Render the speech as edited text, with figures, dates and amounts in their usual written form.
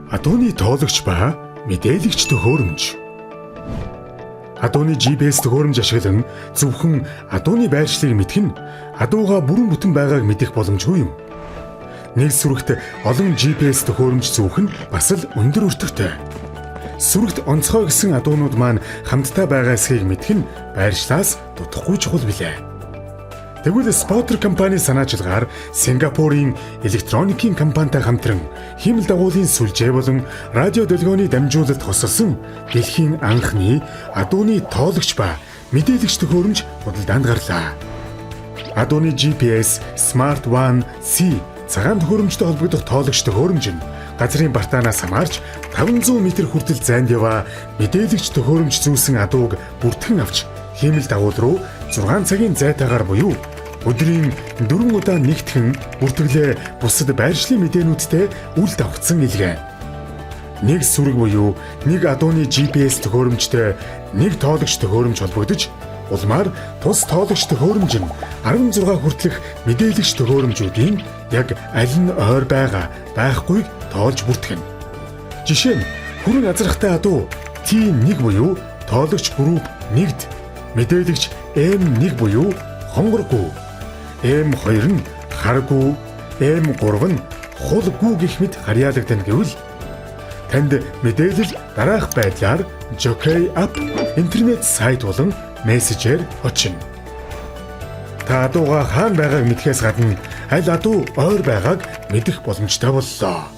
Адууны тоологч ба мэдээлэгч төхөөрөмж. Адууны GPS төхөөрөмж ашиглан зөвхөн адууны байршлыг мэдэх нь адууга бүрэн бүтэн байгааг мэдэх боломжгүй юм. Нэг сүрэгт олон GPS төхөөрөмж зүүх нь бас л өндөр өртөгтэй. Сүрэгт онцгой гэсэн адуунууд маань хамтдаа байгаа эсхийг мэдэх нь байршлаас дутхгүй чухал билээ. Тэгвэл Spotter компани санаачилгаар Сингапурын электроникийн компанитай хамтран хиймэл дагуулын сүлжээ болон радио долгионы дамжуулалт хосолсон дэлхийн анхны адууны тоологч ба мэдээлэгч төхөөрөмж худалдаанд гарлаа. Адууны GPS Smart One C цагаан төхөөрөмжтэй холбогдох тоологч төхөөрөмж нь газрын бартаанаас хамаарч 500 м хүртэл зайд яваа мэдээлэгч төхөөрөмж зүүсэн адууг бүртгэн авч хиймэл дагуул руу 6 цагийн зайтаагаар буюу өдрийн 4 удаа нэгтгэн бүртгэлээ бусад байршлын мэдээнүүдтэй үл давхцсан илгээв. Нэг сүрэг буюу нэг адууны GPS төхөөрөмжтэй нэг тоологч төхөөрөмж холбогдож улмаар тус тоологч төхөөрөмж нь 16 хүртэлх мэдээлэгч төхөөрөмжүүдийн яг аль нь ойр байгаа байхгүйг тоолж бүртгэнэ. Жишээ нь хүрэн азрахтай адуу T1 буюу тоологч групп 1-д мэдээлэгч M1 буюу хонгоргүй, M2 нь харгүй, M3 нь хулгүй гэх мэт харьяалагдана гэвэл танд мэдээлэл дараах байдлаар Jockey app интернет сайт болон мессежээр очино. Та адууга хаана байгааг мэдхээс гадна аль адуу ойр байгааг мэдэх боломжтой боллоо.